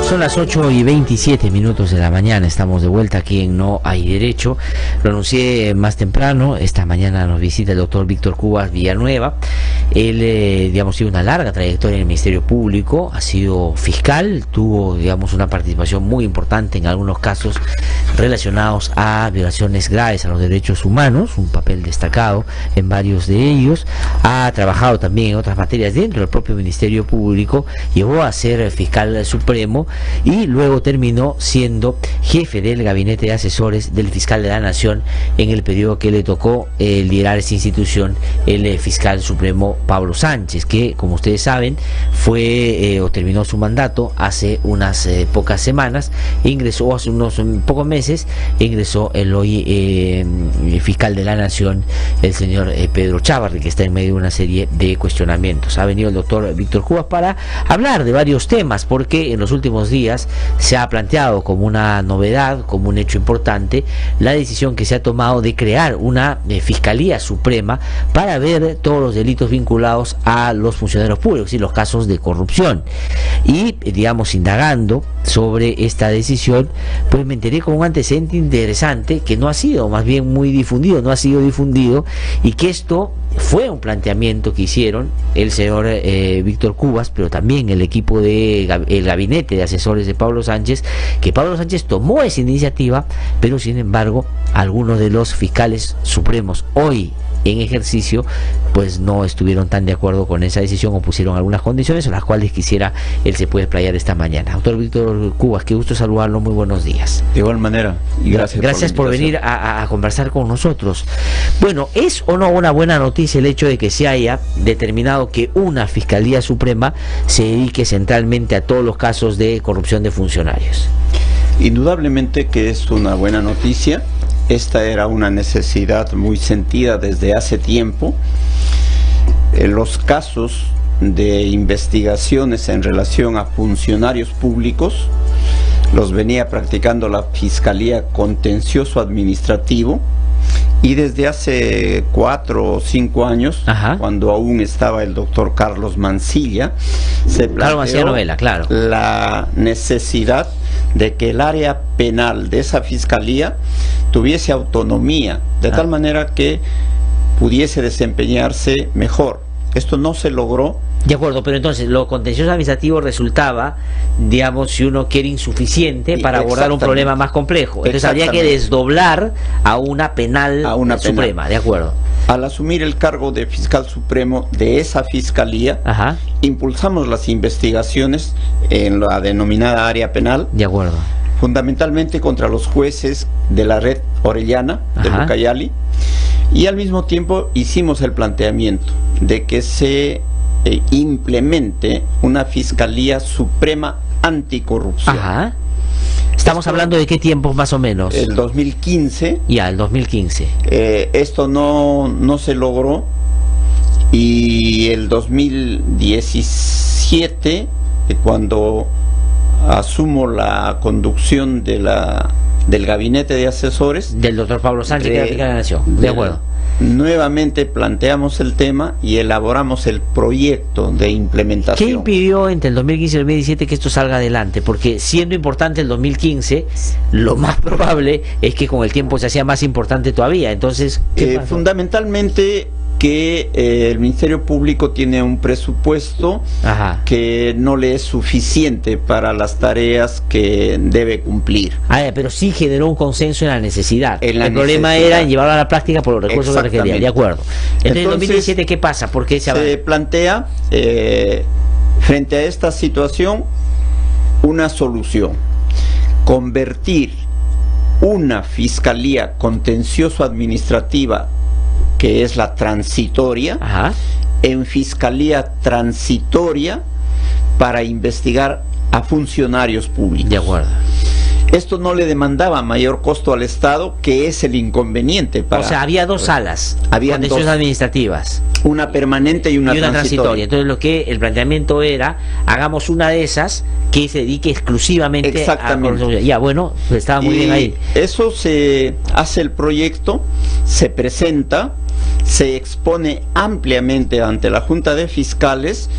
Son las 8:27 de la mañana, estamos de vuelta aquí en No Hay Derecho. Lo anuncié más temprano, esta mañana nos visita el doctor Víctor Cubas Villanueva. Él, tiene una larga trayectoria en el Ministerio Público, ha sido fiscal, tuvo, una participación muy importante en algunos casos relacionados a violaciones graves a los derechos humanos, un papel destacado en varios de ellos. Ha trabajado también en otras materias dentro del propio Ministerio Público, llegó a ser fiscal supremo y luego terminó siendo jefe del gabinete de asesores del fiscal de la Nación en el periodo que le tocó liderar esa institución, el fiscal supremo Pablo Sánchez, que, como ustedes saben, fue o terminó su mandato hace unas pocas semanas, ingresó hace unos pocos meses, ingresó el hoy fiscal de la Nación, el señor Pedro Chávarri, que está en medio de una serie de cuestionamientos. Ha venido el doctor Víctor Cubas para hablar de varios temas, porque en los últimos días se ha planteado como una novedad, como un hecho importante, la decisión que se ha tomado de crear una Fiscalía Suprema para ver todos los delitos vinculados a los funcionarios públicos y los casos de corrupción. Y, indagando sobre esta decisión, pues me enteré con un antecedente interesante que no ha sido, más bien muy difundido, no ha sido difundido, y que esto fue un planteamiento que hicieron el señor Víctor Cubas, pero también el equipo de el gabinete de asesores de Pablo Sánchez, que Pablo Sánchez tomó esa iniciativa, pero sin embargo algunos de los fiscales supremos hoy en ejercicio pues no estuvieron tan de acuerdo con esa decisión o pusieron algunas condiciones, a las cuales quisiera él se puede explayar esta mañana. Doctor Víctor Cubas, qué gusto saludarlo, muy buenos días. De igual manera, y gracias por venir a conversar con nosotros. Bueno, ¿es o no una buena noticia el hecho de que se haya determinado que una Fiscalía Suprema se dedique centralmente a todos los casos de corrupción de funcionarios? Indudablemente que es una buena noticia. Esta era una necesidad muy sentida desde hace tiempo. Los casos de investigaciones en relación a funcionarios públicos los venía practicando la Fiscalía Contencioso Administrativo, y desde hace 4 o 5 años, cuando aún estaba el doctor Carlos Mancilla, se planteó la necesidad de que el área penal de esa fiscalía tuviese autonomía, de tal manera que pudiese desempeñarse mejor. Esto no se logró. De acuerdo, pero entonces lo contencioso administrativo resultaba, si uno quiere, insuficiente para abordar un problema más complejo. Entonces había que desdoblar a una penal suprema, de acuerdo. Al asumir el cargo de fiscal supremo de esa fiscalía, impulsamos las investigaciones en la denominada área penal. De acuerdo. Fundamentalmente contra los jueces de la red orellana de Ucayali, y al mismo tiempo hicimos el planteamiento de que se implemente una Fiscalía Suprema Anticorrupción. Estamos hablando de qué tiempos más o menos. El 2015. Ya, el 2015. Esto no se logró, y el 2017, cuando asumo la conducción de del gabinete de asesores del doctor Pablo Sánchez, que era fiscal de la Nación. De acuerdo. Nuevamente planteamos el tema y elaboramos el proyecto de implementación. ¿Qué impidió entre el 2015 y el 2017 que esto salga adelante? Porque siendo importante el 2015, lo más probable es que con el tiempo se hacía más importante todavía. Entonces, ¿qué pasó? Fundamentalmente que el Ministerio Público tiene un presupuesto que no le es suficiente para las tareas que debe cumplir. Pero sí generó un consenso en la necesidad. El problema era en llevarlo a la práctica por los recursos que requería. De acuerdo. Entonces, en 2017, ¿qué pasa? ¿Por qué se plantea frente a esta situación una solución? Convertir una Fiscalía Contencioso-Administrativa, que es la transitoria, en Fiscalía Transitoria para investigar a funcionarios públicos. De acuerdo. Esto no le demandaba mayor costo al Estado, que es el inconveniente. O sea, había dos salas contenciosas administrativas. Una permanente y una transitoria. Entonces el planteamiento era, hagamos una de esas que se dedique exclusivamente a... Ya, bueno, estaba muy bien ahí. Eso se hace el proyecto, se presenta, se expone ampliamente ante la Junta de Fiscales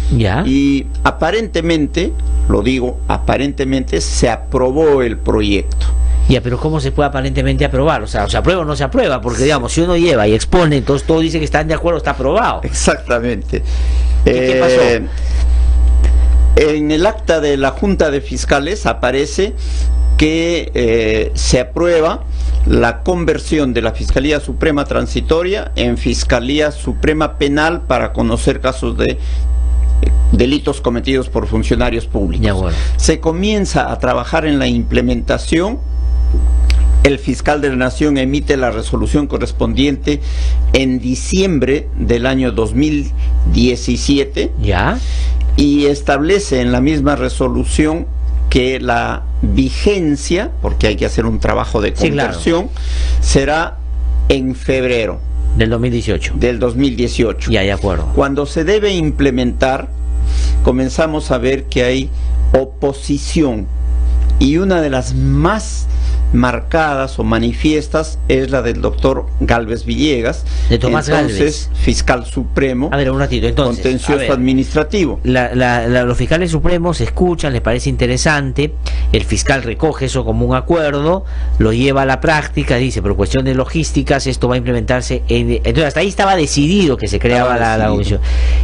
y aparentemente, lo digo, aparentemente se aprobó el proyecto. Ya, pero ¿cómo se puede aparentemente aprobar? O sea, ¿se aprueba o no se aprueba? Porque, digamos, si uno lleva y expone, entonces todos dicen que están de acuerdo, está aprobado. Exactamente. ¿Qué pasó? En el acta de la Junta de Fiscales aparece que se aprueba la conversión de la Fiscalía Suprema Transitoria en Fiscalía Suprema Penal para conocer casos de delitos cometidos por funcionarios públicos. Ya, bueno. Se comienza a trabajar en la implementación. El fiscal de la Nación emite la resolución correspondiente en diciembre del año 2017. ¿Ya? Y establece en la misma resolución que la vigencia, porque hay que hacer un trabajo de conversión, será en febrero del 2018. Del 2018. Ya, de acuerdo. Cuando se debe implementar, comenzamos a ver que hay oposición, y una de las más marcadas o manifiestas es la del doctor Gálvez Villegas, de Tomás entonces Gálvez, fiscal supremo. A ver, un ratito, entonces, contencioso administrativo. Los fiscales supremos escuchan, les parece interesante, el fiscal recoge eso como un acuerdo, lo lleva a la práctica, dice, por cuestión de logísticas esto va a implementarse entonces hasta ahí estaba decidido que se creaba la comisión.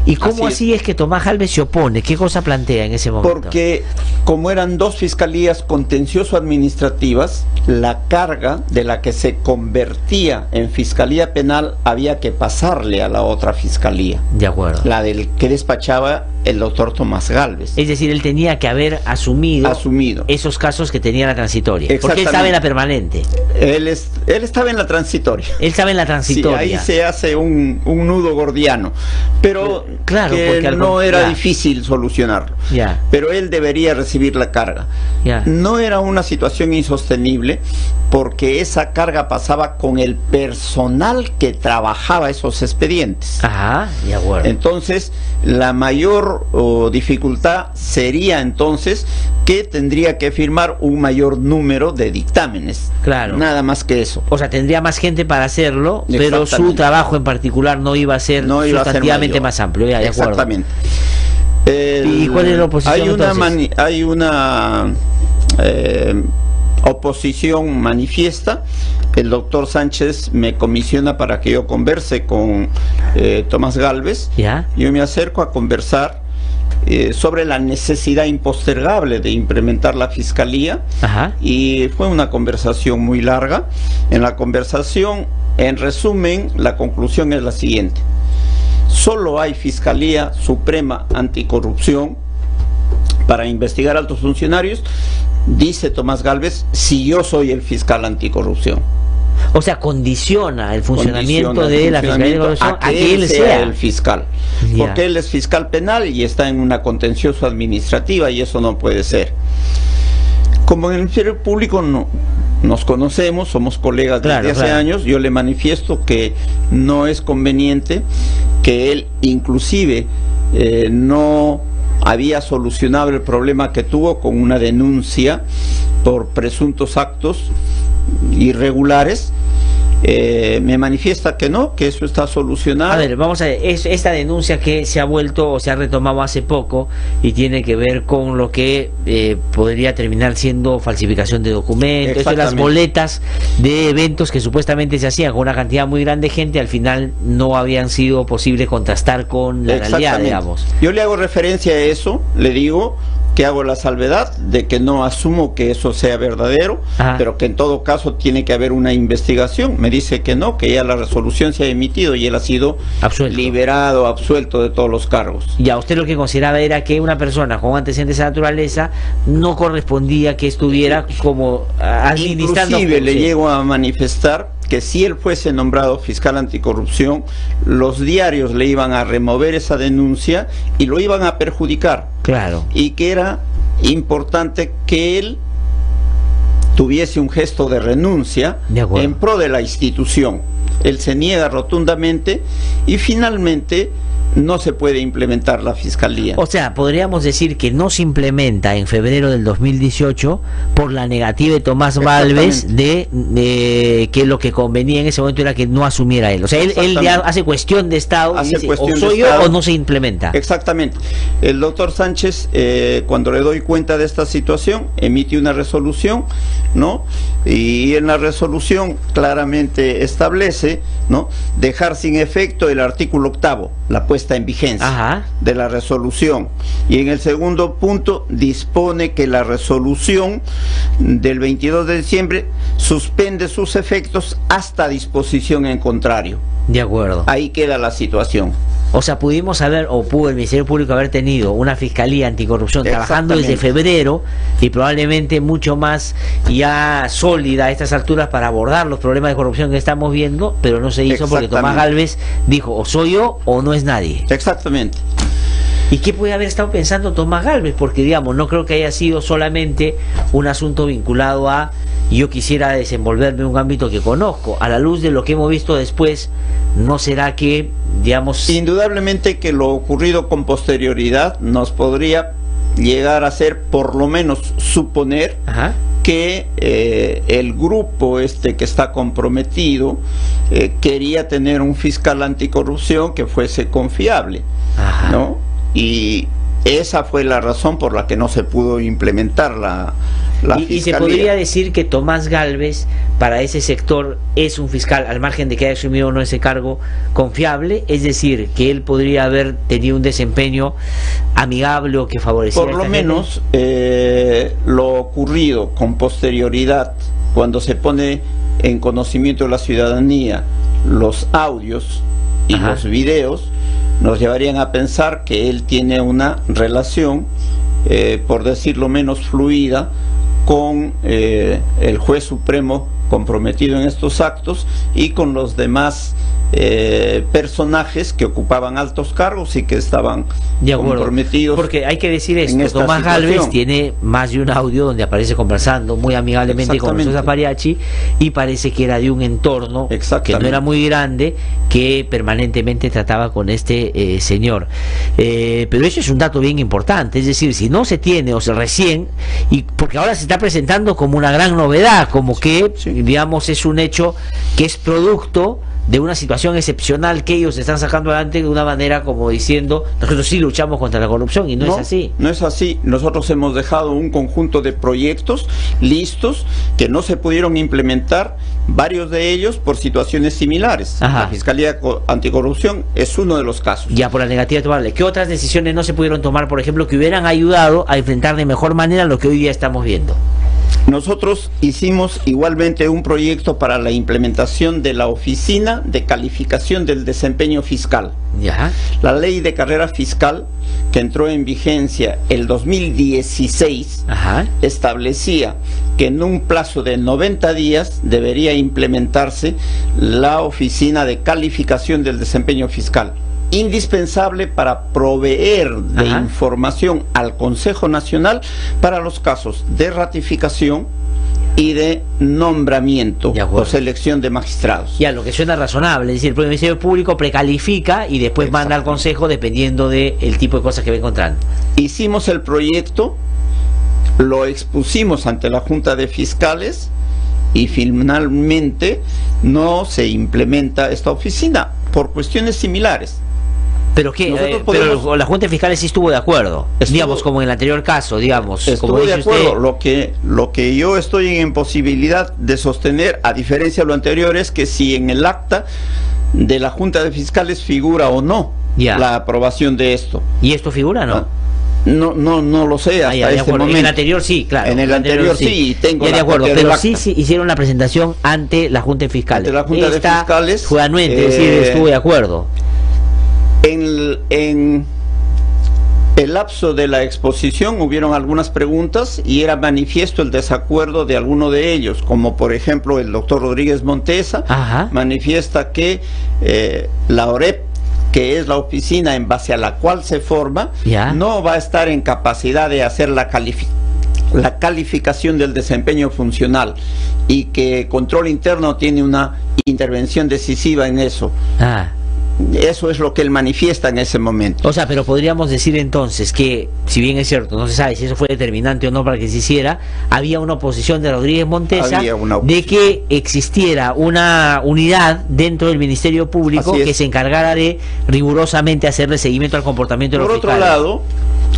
¿Y cómo así es que Tomás Gálvez se opone? ¿Qué cosa plantea en ese momento? Porque como eran dos fiscalías contencioso administrativas, la carga de la que se convertía en fiscalía penal había que pasarle a la otra fiscalía. De acuerdo. La del que despachaba el doctor Tomás Gálvez. Es decir, él tenía que haber asumido esos casos que tenía la transitoria. Porque él estaba en la permanente. Él estaba en la transitoria. Él estaba en la transitoria. Sí, ahí se hace un nudo gordiano. Pero claro, que no era difícil solucionarlo. Ya. Pero él debería recibir la carga. Ya. No era una situación insostenible porque esa carga pasaba con el personal que trabajaba esos expedientes. Ajá, de acuerdo. Entonces, la mayor dificultad sería entonces que tendría que firmar un mayor número de dictámenes. Claro. Nada más que eso. O sea, tendría más gente para hacerlo, pero su trabajo en particular no iba a ser sustantivamente más amplio. Ya, de acuerdo. Exactamente. ¿Y cuál es la oposición hay una oposición manifiesta. El doctor Sánchez me comisiona para que yo converse con Tomás Gálvez. ¿Ya? Yo me acerco a conversar sobre la necesidad impostergable de implementar la fiscalía. Ajá. Y fue una conversación muy larga. En la conversación, en resumen, la conclusión es la siguiente: solo hay Fiscalía Suprema Anticorrupción para investigar a altos funcionarios, dice Tomás Gálvez, si yo soy el fiscal anticorrupción. O sea, condiciona el funcionamiento de la Fiscalía Anticorrupción a que él sea el fiscal. Porque él es fiscal penal y está en una contencioso administrativa y eso no puede ser. Como en el Ministerio Público no nos conocemos, somos colegas desde hace años, yo le manifiesto que no es conveniente, que él inclusive no había solucionado el problema que tuvo con una denuncia por presuntos actos irregulares. Me manifiesta que no, que eso está solucionado. A ver, vamos a ver, esta denuncia que se ha vuelto o se ha retomado hace poco y tiene que ver con lo que podría terminar siendo falsificación de documentos, esto de las boletas de eventos que supuestamente se hacían con una cantidad muy grande de gente, al final no habían sido posible contrastar con la realidad, digamos. Yo le hago referencia a eso, le digo que hago la salvedad de que no asumo que eso sea verdadero, pero que en todo caso tiene que haber una investigación. Me dice que no, que ya la resolución se ha emitido y él ha sido liberado, absuelto de todos los cargos. Ya, usted lo que consideraba era que una persona con antecedentes de esa naturaleza no correspondía que estuviera como administrando. Inclusive le llego a manifestar que si él fuese nombrado fiscal anticorrupción, los diarios le iban a remover esa denuncia y lo iban a perjudicar. Claro. Y que era importante que él tuviese un gesto de renuncia en pro de la institución. Él se niega rotundamente y finalmente no se puede implementar la fiscalía. O sea, podríamos decir que no se implementa en febrero del 2018 por la negativa de Tomás Gálvez de que lo que convenía en ese momento era que no asumiera él. O sea, él ya hace cuestión de Estado y dice, o soy yo o no se implementa. Exactamente. El doctor Sánchez, cuando le doy cuenta de esta situación, emite una resolución, ¿no? Y en la resolución claramente establece, ¿no?, dejar sin efecto el artículo 8º, la puesta en vigencia de la resolución. Y en el segundo punto dispone que la resolución del 22 de diciembre suspende sus efectos hasta disposición en contrario. De acuerdo. Ahí queda la situación. O sea, pudimos haber, o pudo el Ministerio Público haber tenido una fiscalía anticorrupción trabajando desde febrero y probablemente mucho más ya sólida a estas alturas para abordar los problemas de corrupción que estamos viendo, pero no se hizo porque Tomás Gálvez dijo, o soy yo o no es nadie. Exactamente. ¿Y qué puede haber estado pensando Tomás Gálvez? Porque, digamos, no creo que haya sido solamente un asunto vinculado a yo quisiera desenvolverme en un ámbito que conozco. A la luz de lo que hemos visto después, ¿no será que, digamos... Indudablemente que lo ocurrido con posterioridad nos podría llegar a hacer, por lo menos suponer, que el grupo que está comprometido quería tener un fiscal anticorrupción que fuese confiable, ¿no? Y esa fue la razón por la que no se pudo implementar la fiscalía. Y se podría decir que Tomás Gálvez para ese sector es un fiscal, al margen de que haya asumido o no ese cargo, confiable, es decir, que él podría haber tenido un desempeño amigable o que favoreciera. Por lo menos lo ocurrido con posterioridad, cuando se pone en conocimiento de la ciudadanía los audios y los videos, nos llevarían a pensar que él tiene una relación, por decirlo menos fluida, con el juez supremo comprometido en estos actos y con los demás personajes que ocupaban altos cargos y que estaban comprometidos. Porque hay que decir esto, Tomás Gálvez tiene más de un audio donde aparece conversando muy amigablemente con Sosa Pariachi y parece que era de un entorno que no era muy grande, que permanentemente trataba con este señor. Pero eso es un dato bien importante, es decir, si no se tiene o se recién, y porque ahora se está presentando como una gran novedad, como que digamos es un hecho que es producto de una situación excepcional que ellos están sacando adelante de una manera como diciendo, nosotros sí luchamos contra la corrupción, y no es así. No es así. Nosotros hemos dejado un conjunto de proyectos listos que no se pudieron implementar, varios de ellos por situaciones similares. La Fiscalía Anticorrupción es uno de los casos. Ya por la negativa de tomarle. ¿Qué otras decisiones no se pudieron tomar, por ejemplo, que hubieran ayudado a enfrentar de mejor manera lo que hoy día estamos viendo? Nosotros hicimos igualmente un proyecto para la implementación de la Oficina de Calificación del Desempeño Fiscal. La ley de carrera fiscal, que entró en vigencia el 2016, establecía que en un plazo de 90 días debería implementarse la Oficina de Calificación del Desempeño Fiscal, indispensable para proveer de información al Consejo Nacional para los casos de ratificación y de nombramiento o selección de magistrados. Ya, lo que suena razonable, es decir, el Ministerio Público precalifica y después manda al Consejo dependiendo del tipo de cosas que va encontrando. Hicimos el proyecto, lo expusimos ante la Junta de Fiscales y finalmente no se implementa esta oficina por cuestiones similares. Pero que pero la Junta de Fiscales sí estuvo de acuerdo, digamos, como en el anterior caso, digamos. Estuvo de acuerdo. Lo que yo estoy en imposibilidad de sostener, a diferencia de lo anterior, es que si en el acta de la Junta de Fiscales figura o no la aprobación de esto. ¿Y esto figura o no? No lo sé hasta este momento. En el anterior sí, claro. En el anterior sí, tengo de acuerdo, pero sí hicieron la presentación ante la Junta de Fiscales. Ante la Junta de Fiscales fue anuente, es decir, estuvo de acuerdo. En el lapso de la exposición hubieron algunas preguntas y era manifiesto el desacuerdo de alguno de ellos, como por ejemplo el doctor Rodríguez Montesa manifiesta que la OREP, que es la oficina en base a la cual se forma, no va a estar en capacidad de hacer la calificación del desempeño funcional, y que Control Interno tiene una intervención decisiva en eso. Eso es lo que él manifiesta en ese momento. O sea, pero podríamos decir entonces que, si bien es cierto, no se sabe si eso fue determinante o no para que se hiciera, había una oposición de Rodríguez Montesa de que existiera una unidad dentro del Ministerio Público que se encargara de rigurosamente hacerle seguimiento al comportamiento de los fiscales. Por otro lado,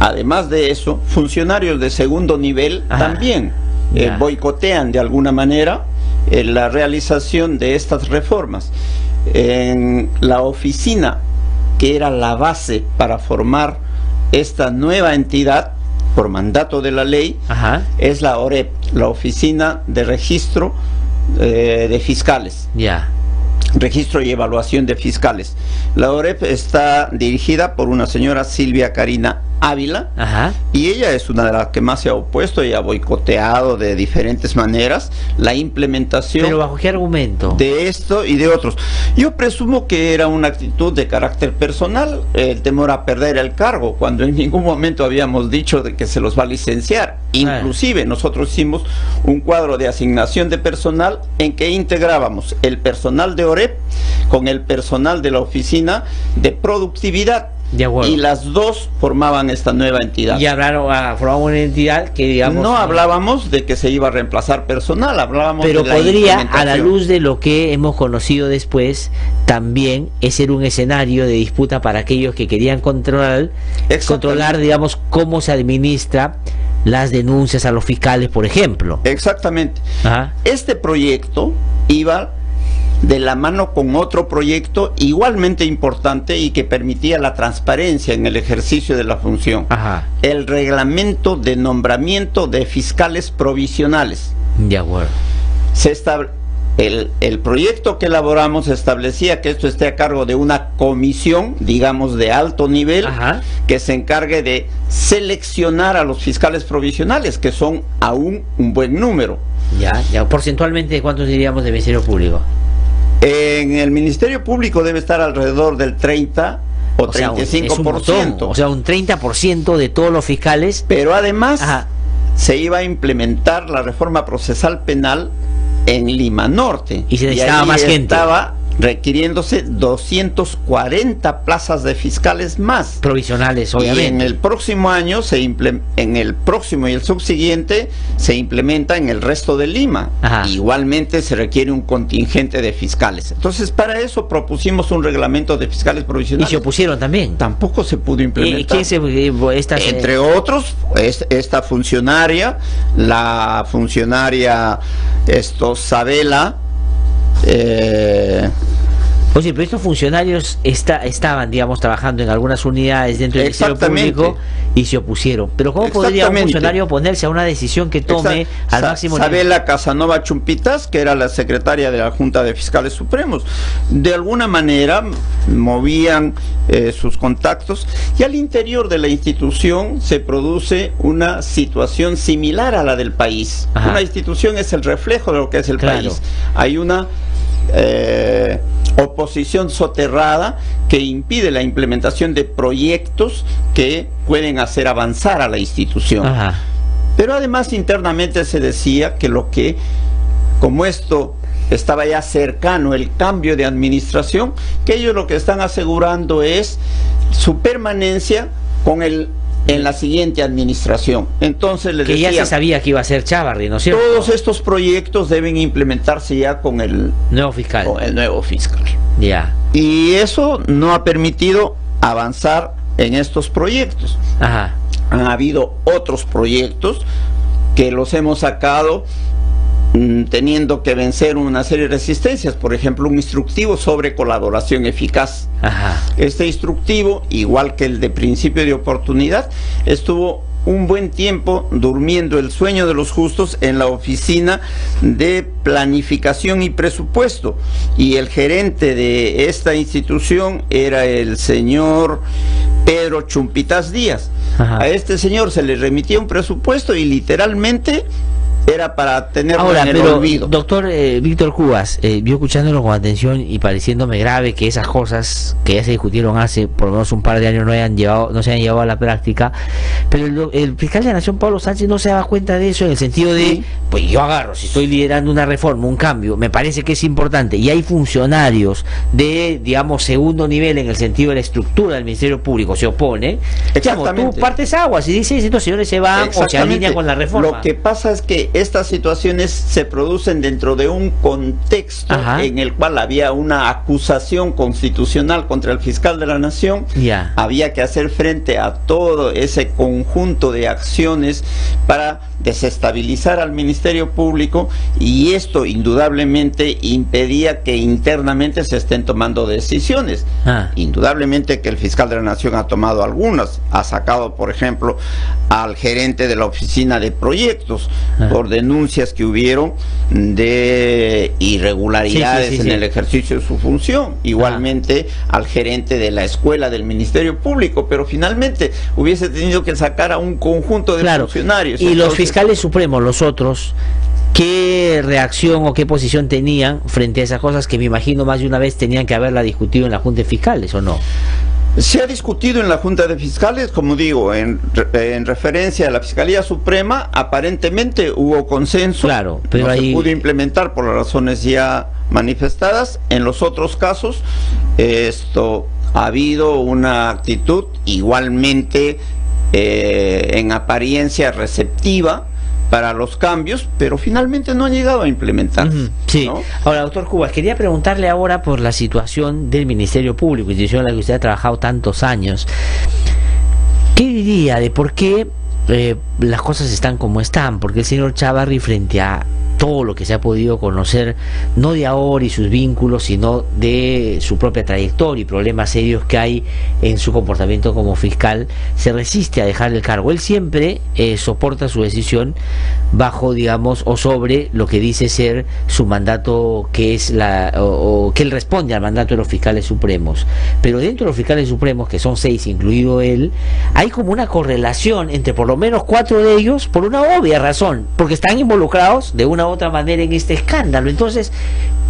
además de eso, funcionarios de segundo nivel también boicotean de alguna manera la realización de estas reformas. En la oficina que era la base para formar esta nueva entidad por mandato de la ley, es la OREP, la Oficina de Registro de Fiscales. Registro y Evaluación de Fiscales. La OREP está dirigida por una señora Silvia Karina Ávila, y ella es una de las que más se ha opuesto y ha boicoteado de diferentes maneras la implementación. ¿Pero bajo qué argumento? De esto y de otros. Yo presumo que era una actitud de carácter personal, el temor a perder el cargo, cuando en ningún momento habíamos dicho de que se los va a licenciar. Inclusive nosotros hicimos un cuadro de asignación de personal en que integrábamos el personal de OREP con el personal de la Oficina de Productividad. Y las dos formaban esta nueva entidad. Y formaban una entidad que, digamos, no hablábamos de que se iba a reemplazar personal, hablábamos pero de la podría, a la luz de lo que hemos conocido después, también ser un escenario de disputa para aquellos que querían controlar, digamos, cómo se administra las denuncias a los fiscales, por ejemplo. Exactamente. Este proyecto iba de la mano con otro proyecto igualmente importante y que permitía la transparencia en el ejercicio de la función. El reglamento de nombramiento de fiscales provisionales. De acuerdo. El proyecto que elaboramos establecía que esto esté a cargo de una comisión, digamos, de alto nivel, que se encargue de seleccionar a los fiscales provisionales, que son aún un buen número. Porcentualmente, ¿de cuántos diríamos del Ministerio Público? En el Ministerio Público debe estar alrededor del 30 o 35%. O sea, un 30% de todos los fiscales. Pero además se iba a implementar la reforma procesal penal en Lima Norte. Y se necesitaba más gente. Estaba requiriéndose 240 plazas de fiscales más. Provisionales, obviamente. Y en el próximo año, en el próximo y el subsiguiente, se implementa en el resto de Lima. Igualmente se requiere un contingente de fiscales. Entonces, para eso propusimos un reglamento de fiscales provisionales. ¿Y se opusieron también? Tampoco se pudo implementar. Entre otros, esta funcionaria, la funcionaria Sabela, Oye, pero estos funcionarios estaban, digamos, trabajando en algunas unidades dentro del Ministerio Público y se opusieron. Pero ¿cómo podría un funcionario oponerse a una decisión que tome al máximo nivel? Sabela Casanova Chumpitas, que era la secretaria de la Junta de Fiscales Supremos, de alguna manera movían sus contactos, y al interior de la institución se produce una situación similar a la del país. Una institución es el reflejo de lo que es el país. Hay una oposición soterrada que impide la implementación de proyectos que pueden hacer avanzar a la institución. Pero además internamente se decía que como esto estaba ya cercano el cambio de administración, que ellos lo que están asegurando es su permanencia en la siguiente administración. Entonces les decía, ya se sabía que iba a ser Chávarri, ¿no es cierto? Todos estos proyectos deben implementarse ya con el nuevo fiscal. Y eso no ha permitido avanzar en estos proyectos. Han habido otros proyectos que los hemos sacado teniendo que vencer una serie de resistencias. Por ejemplo, un instructivo sobre colaboración eficaz. Este instructivo, igual que el de principio de oportunidad, estuvo un buen tiempo durmiendo el sueño de los justos en la Oficina de Planificación y Presupuesto, y el gerente de esta institución era el señor Pedro Chumpitas Díaz. A este señor se le remitía un presupuesto y literalmente era para tenerlo en el olvido. Doctor Víctor Cubas, yo escuchándolo con atención y pareciéndome grave que esas cosas que ya se discutieron hace por lo menos un par de años no se hayan llevado a la práctica, Pero el fiscal de la Nación, Pablo Sánchez, no se daba cuenta de eso, en el sentido de, Sí. pues yo agarro, si estoy liderando una reforma, un cambio, me parece que es importante, y hay funcionarios de, digamos, segundo nivel en el sentido de la estructura del Ministerio Público, se opone, digamos, tú partes aguas y dices, estos señores se van o se alinean con la reforma. Lo que pasa es que estas situaciones se producen dentro de un contexto en el cual había una acusación constitucional contra el fiscal de la Nación. Había que hacer frente a todo ese conjunto de acciones para desestabilizar al Ministerio Público, y esto indudablemente impedía que internamente se estén tomando decisiones. Indudablemente que el fiscal de la Nación ha tomado algunas, ha sacado por ejemplo al gerente de la oficina de proyectos por denuncias que hubieron de irregularidades en el ejercicio de su función, igualmente al gerente de la escuela del Ministerio Público, pero finalmente hubiese tenido que sacar a un conjunto de funcionarios. Y los fiscales supremos, los otros, ¿qué reacción o qué posición tenían frente a esas cosas que me imagino más de una vez tenían que haberla discutido en la Junta de Fiscales, o no? Se ha discutido en la Junta de Fiscales, como digo, en referencia a la Fiscalía Suprema, aparentemente hubo consenso, pero no se pudo implementar por las razones ya manifestadas. En los otros casos, ha habido una actitud igualmente en apariencia receptiva para los cambios, pero finalmente no han llegado a implementarse. ¿No? Ahora, doctor Cubas, quería preguntarle ahora por la situación del Ministerio Público, institución en la que usted ha trabajado tantos años. ¿Qué diría de por qué las cosas están como están? Porque el señor Chávarri, frente a todo lo que se ha podido conocer, no de ahora y sus vínculos, sino de su propia trayectoria y problemas serios que hay en su comportamiento como fiscal, se resiste a dejar el cargo. Él siempre soporta su decisión bajo, digamos, o sobre lo que dice ser su mandato, que es o que él responde al mandato de los fiscales supremos. Pero dentro de los fiscales supremos, que son 6, incluido él, hay como una correlación entre por lo menos 4 de ellos, por una obvia razón, porque están involucrados de una u otra manera en este escándalo. Entonces,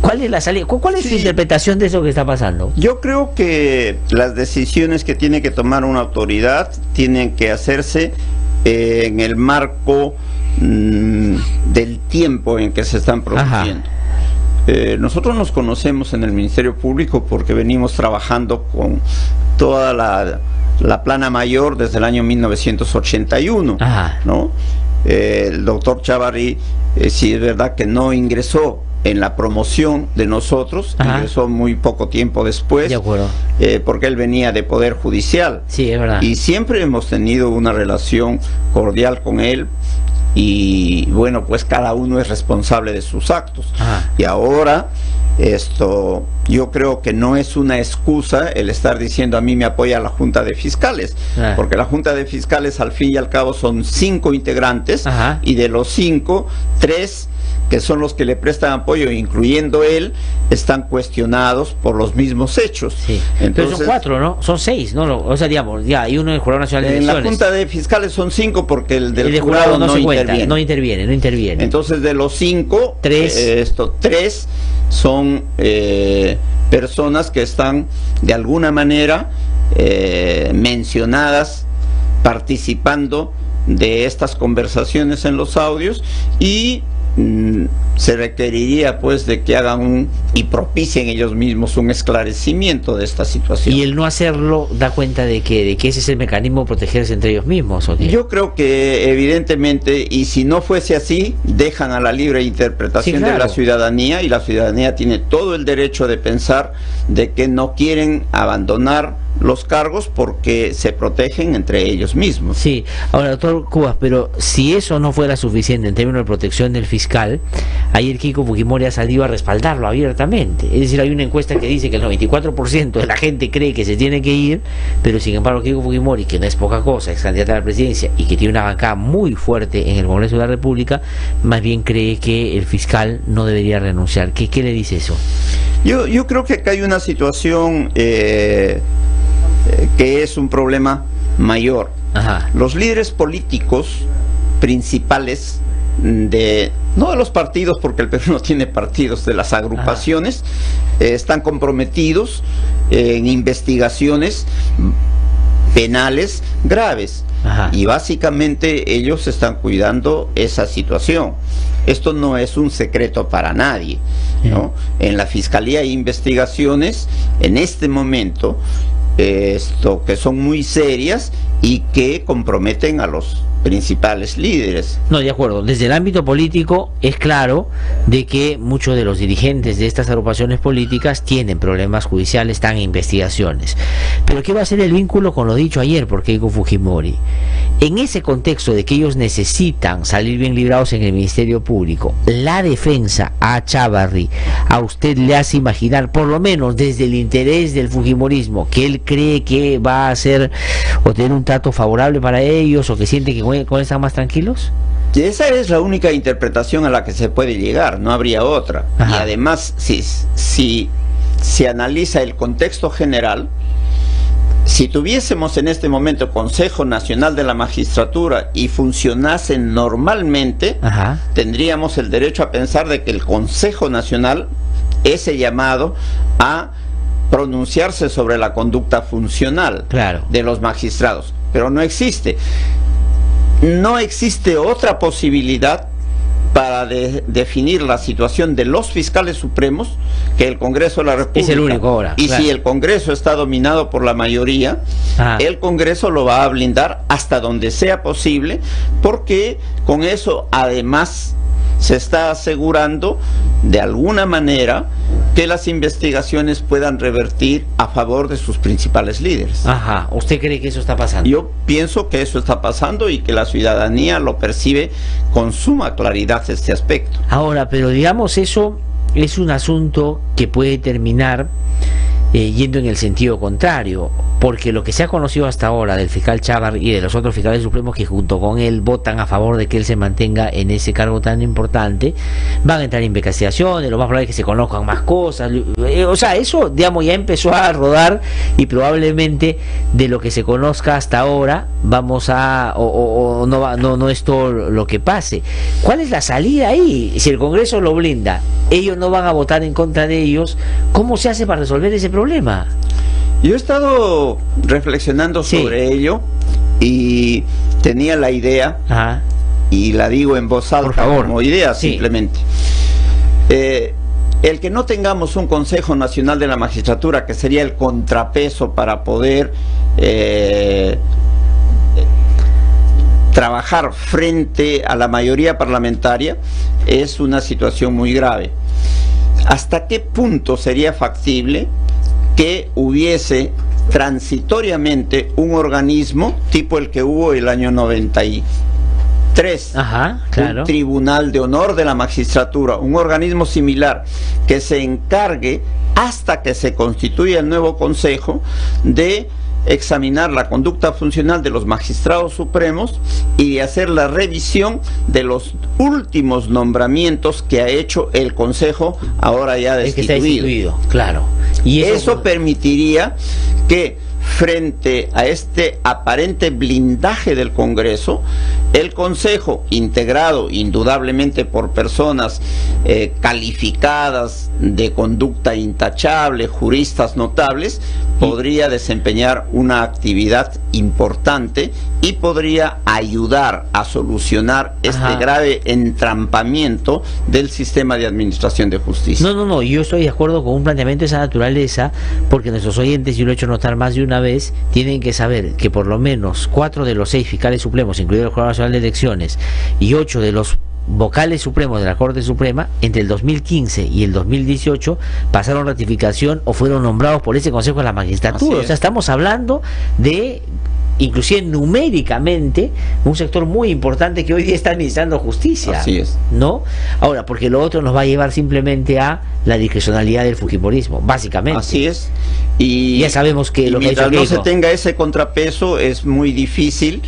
¿cuál es la salida? ¿Cuál es su interpretación de eso que está pasando? Yo creo que las decisiones que tiene que tomar una autoridad tienen que hacerse en el marco del tiempo en que se están produciendo. Nosotros nos conocemos en el Ministerio Público porque venimos trabajando con toda la plana mayor desde el año 1981, ¿no? El doctor Chávarri, sí es verdad que no ingresó en la promoción de nosotros, ingresó muy poco tiempo después, porque él venía de Poder Judicial. Sí, es verdad. Y siempre hemos tenido una relación cordial con él, y bueno, pues cada uno es responsable de sus actos. Y ahora yo creo que no es una excusa el estar diciendo a mí me apoya la Junta de Fiscales, porque la Junta de Fiscales al fin y al cabo son 5 integrantes, y de los 5, 3 que son los que le prestan apoyo, incluyendo él, están cuestionados por los mismos hechos. Entonces, pero son 4, ¿no? Son 6, ¿no? O sea, digamos, ya hay uno del Jurado Nacional de Elecciones. En la Junta de Fiscales son 5 porque el del jurado no se cuenta, no interviene. Entonces, de los 5, 3 son personas que están de alguna manera mencionadas, participando de estas conversaciones en los audios, y se requeriría pues de que hagan y propicien ellos mismos un esclarecimiento de esta situación. Y el no hacerlo da cuenta de que ese es el mecanismo de protegerse entre ellos mismos, ¿o qué? Yo creo que evidentemente, y si no fuese así, dejan a la libre interpretación de la ciudadanía, y la ciudadanía tiene todo el derecho de pensar de que no quieren abandonar los cargos porque se protegen entre ellos mismos. Sí, ahora, doctor Cubas, pero si eso no fuera suficiente en términos de protección del fiscal, ayer Keiko Fujimori ha salido a respaldarlo abiertamente. Es decir, hay una encuesta que dice que el 94% de la gente cree que se tiene que ir, pero sin embargo Keiko Fujimori, que no es poca cosa, es candidata a la presidencia y que tiene una bancada muy fuerte en el Congreso de la República, más bien cree que el fiscal no debería renunciar. ¿Qué le dice eso? Yo creo que acá hay una situación que es un problema mayor. Los líderes políticos principales no de los partidos, porque el Perú no tiene partidos, de las agrupaciones, están comprometidos en investigaciones penales graves. Ajá. Y básicamente ellos están cuidando esa situación. Esto no es un secreto para nadie, ¿no? En la Fiscalía hay investigaciones en este momento que son muy serias y que comprometen a los principales líderes. No, de acuerdo. Desde el ámbito político es claro de que muchos de los dirigentes de estas agrupaciones políticas tienen problemas judiciales, están en investigaciones. Pero ¿qué va a ser el vínculo con lo dicho ayer por Keiko Fujimori? En ese contexto de que ellos necesitan salir bien librados en el Ministerio Público, la defensa a Chávarri, a usted le hace imaginar, por lo menos desde el interés del fujimorismo, que él cree que va a hacer o tener un trato favorable para ellos, o que siente que con él están más tranquilos? Y esa es la única interpretación a la que se puede llegar, no habría otra. Ajá. Y además, si se analiza el contexto general, si tuviésemos en este momento Consejo Nacional de la Magistratura y funcionase normalmente, Ajá. tendríamos el derecho a pensar de que el Consejo Nacional es el llamado a pronunciarse sobre la conducta funcional, Claro. de los magistrados, pero no existe. No existe otra posibilidad para definir la situación de los fiscales supremos que el Congreso de la República. Es el único ahora. Y claro. si el Congreso está dominado por la mayoría, Ajá. el Congreso lo va a blindar hasta donde sea posible, porque con eso además se está asegurando de alguna manera que las investigaciones puedan revertir a favor de sus principales líderes. Ajá. ¿Usted cree que eso está pasando? Yo pienso que eso está pasando y que la ciudadanía lo percibe con suma claridad este aspecto. Ahora, pero digamos, eso es un asunto que puede terminar yendo en el sentido contrario, porque lo que se ha conocido hasta ahora del fiscal Chávarri y de los otros fiscales supremos que junto con él votan a favor de que él se mantenga en ese cargo tan importante, van a entrar investigaciones, lo más probable es que se conozcan más cosas, o sea, eso, digamos, ya empezó a rodar y probablemente de lo que se conozca hasta ahora vamos a, no es todo lo que pase. ¿Cuál es la salida ahí? Si el Congreso lo blinda, ellos no van a votar en contra de ellos, ¿cómo se hace para resolver ese problema? Yo he estado reflexionando sobre ello y tenía la idea, Ajá. y la digo en voz alta, Por favor. como idea Sí. simplemente. El que no tengamos un Consejo Nacional de la Magistratura, que sería el contrapeso para poder trabajar frente a la mayoría parlamentaria, es una situación muy grave. ¿Hasta qué punto sería factible que hubiese transitoriamente un organismo tipo el que hubo el año 93? Ajá, claro. Un tribunal de honor de la magistratura, un organismo similar que se encargue, hasta que se constituya el nuevo consejo, de examinar la conducta funcional de los magistrados supremos y de hacer la revisión de los últimos nombramientos que ha hecho el consejo ahora ya El que está destituido. destituido, claro. Y Eso permitiría que, frente a este aparente blindaje del Congreso, el Consejo, integrado indudablemente por personas calificadas, de conducta intachable, juristas notables, podría desempeñar una actividad importante y podría ayudar a solucionar este grave entrampamiento del sistema de administración de justicia. No, yo estoy de acuerdo con un planteamiento de esa naturaleza, porque nuestros oyentes, yo lo he hecho notar más de una vez, tienen que saber que por lo menos 4 de los 6 fiscales supremos, incluido el Jurado Nacional de Elecciones, y 8 de los vocales supremos de la Corte Suprema, entre el 2015 y el 2018 pasaron ratificación o fueron nombrados por ese Consejo de la Magistratura. O sea, estamos hablando de, inclusive numéricamente, un sector muy importante que hoy día está administrando justicia. Así es. ¿No? Ahora, porque lo otro nos va a llevar simplemente a la discrecionalidad del fujimorismo, básicamente. Así es. Y ya sabemos que lo que mientras ha dicho no se Keiko, tenga ese contrapeso, es muy difícil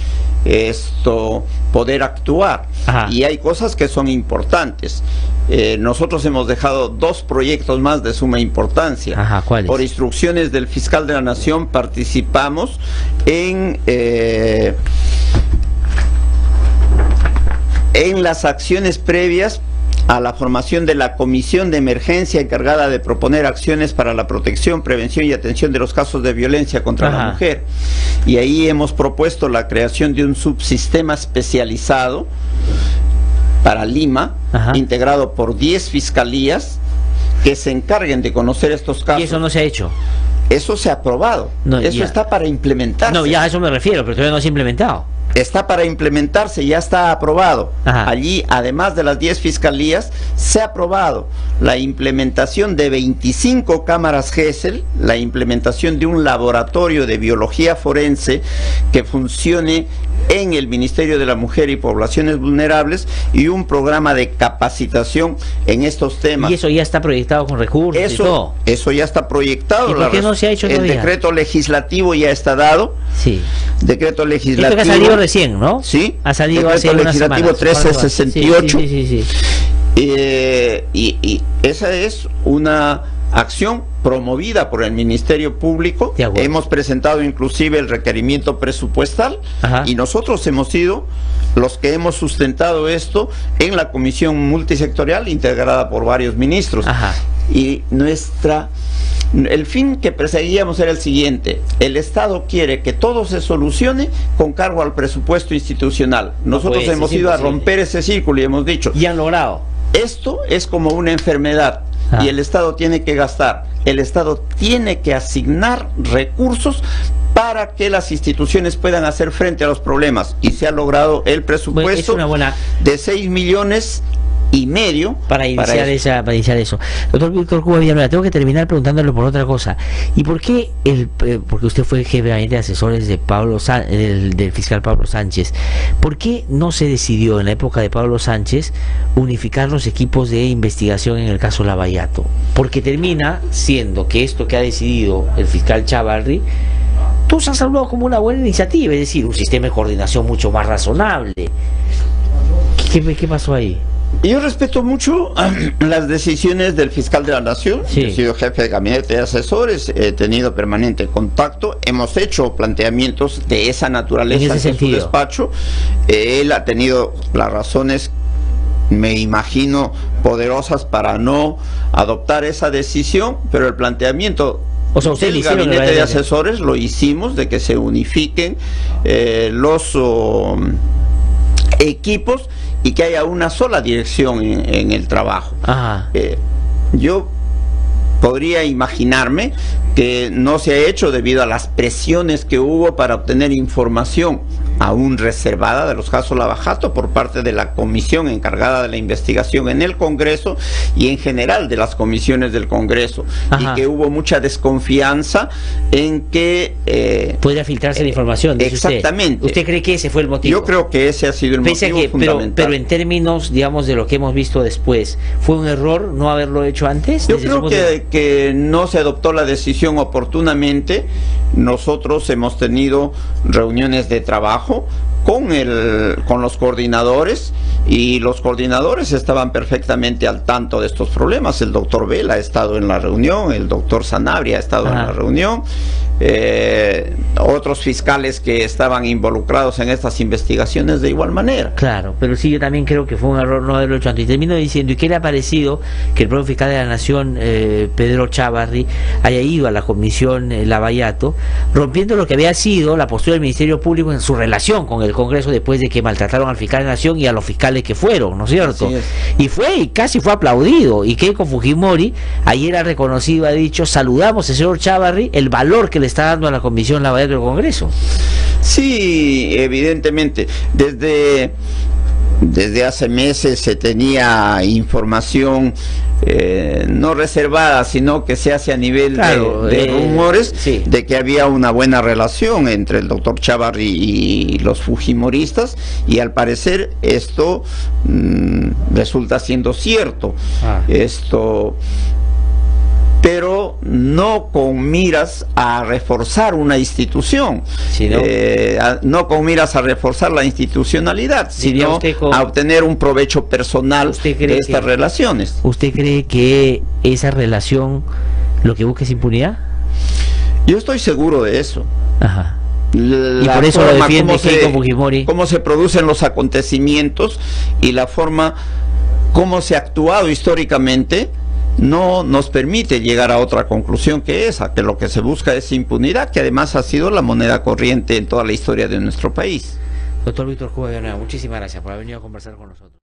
poder actuar. Ajá. Y hay cosas que son importantes. Nosotros hemos dejado 2 proyectos más de suma importancia. Ajá, ¿cuáles? Por instrucciones del fiscal de la Nación participamos en las acciones previas a la formación de la Comisión de Emergencia encargada de proponer acciones para la protección, prevención y atención de los casos de violencia contra la mujer. Y ahí hemos propuesto la creación de un subsistema especializado para Lima, integrado por 10 fiscalías que se encarguen de conocer estos casos. ¿Y eso no se ha hecho? Eso se ha aprobado. No, eso ya está para implementarse. No, ya a eso me refiero, pero todavía no se ha implementado. Está para implementarse, ya está aprobado. Allí, además de las 10 fiscalías, se ha aprobado la implementación de 25 cámaras GESEL, la implementación de un laboratorio de biología forense que funcione en el Ministerio de la Mujer y Poblaciones Vulnerables, y un programa de capacitación en estos temas. Y eso ya está proyectado con recursos y todo. Eso ya está proyectado. ¿Y por qué no se ha hecho todavía? El decreto legislativo ya está dado. Sí. Decreto legislativo. Esto que ha salido recién, ¿no? Sí. Ha salido decreto hace legislativo 1368. Sí. Y esa es una acción promovida por el Ministerio Público. Hemos presentado inclusive el requerimiento presupuestal. Y nosotros hemos sido los que hemos sustentado esto en la comisión multisectorial integrada por varios ministros. Y el fin que perseguíamos era el siguiente: el Estado quiere que todo se solucione con cargo al presupuesto institucional. Nosotros hemos ido a romper ese círculo y hemos dicho, y han logrado. Esto es como una enfermedad y el Estado tiene que gastar, el Estado tiene que asignar recursos para que las instituciones puedan hacer frente a los problemas, y se ha logrado el presupuesto de 6,5 millones para iniciar eso. Doctor Víctor Cubas Villanueva, tengo que terminar preguntándole por otra cosa. ¿Y por qué porque usted fue jefe de asesores de del fiscal Pablo Sánchez, ¿por qué no se decidió en la época de Pablo Sánchez unificar los equipos de investigación en el caso Lavallato? Porque termina siendo que esto que ha decidido el fiscal Chávarri, todos han saludado como una buena iniciativa, es decir, un sistema de coordinación mucho más razonable. ¿Qué pasó ahí? Yo respeto mucho las decisiones del fiscal de la Nación. Yo he sido jefe de gabinete de asesores, he tenido permanente contacto, hemos hecho planteamientos de esa naturaleza en su despacho. Él ha tenido las razones, me imagino, poderosas para no adoptar esa decisión, pero el planteamiento del gabinete de asesores lo hicimos, de que se unifiquen los equipos y que haya una sola dirección en el trabajo. Yo podría imaginarme que no se ha hecho debido a las presiones que hubo para obtener información aún reservada de los casos Lavallato por parte de la comisión encargada de la investigación en el Congreso y en general de las comisiones del Congreso, y que hubo mucha desconfianza en que podría filtrarse la información. Exactamente. ¿Usted cree que ese fue el motivo? Yo creo que ese ha sido el motivo fundamental. Pero en términos, digamos, de lo que hemos visto después, ¿fue un error no haberlo hecho antes? Yo creo que no se adoptó la decisión oportunamente. Nosotros hemos tenido reuniones de trabajo con los coordinadores, y los coordinadores estaban perfectamente al tanto de estos problemas. El doctor Vela ha estado en la reunión, el doctor Sanabria ha estado en la reunión, otros fiscales que estaban involucrados en estas investigaciones de igual manera. Claro, pero sí, yo también creo que fue un error no haberlo hecho antes. Y termino diciendo, ¿y qué le ha parecido que el propio fiscal de la Nación, Pedro Chávarri, haya ido a la comisión Lavallato, rompiendo lo que había sido la postura del Ministerio Público en su relación con el Congreso después de que maltrataron al fiscal de la Nación y a los fiscales que fueron, ¿no es cierto? Y casi fue aplaudido, y Keiko Fujimori ayer ha reconocido, ha dicho: saludamos al señor Chávarri, el valor que le está dando a la comisión Lavallato del Congreso. Sí, evidentemente, desde hace meses se tenía información no reservada, sino que se hace a nivel de rumores, de que había una buena relación entre el doctor Chávarri y los fujimoristas, y al parecer esto resulta siendo cierto. Pero no con miras a reforzar una institución, no con miras a reforzar la institucionalidad, sino a obtener un provecho personal de estas relaciones. ¿Usted cree que esa relación lo que busca es impunidad? Yo estoy seguro de eso. Y por eso lo defiende Keiko Fujimori. Cómo se producen los acontecimientos y la forma cómo se ha actuado históricamente no nos permite llegar a otra conclusión que esa, que lo que se busca es impunidad, que además ha sido la moneda corriente en toda la historia de nuestro país. Doctor Víctor Cubas Villanueva, muchísimas gracias por haber venido a conversar con nosotros.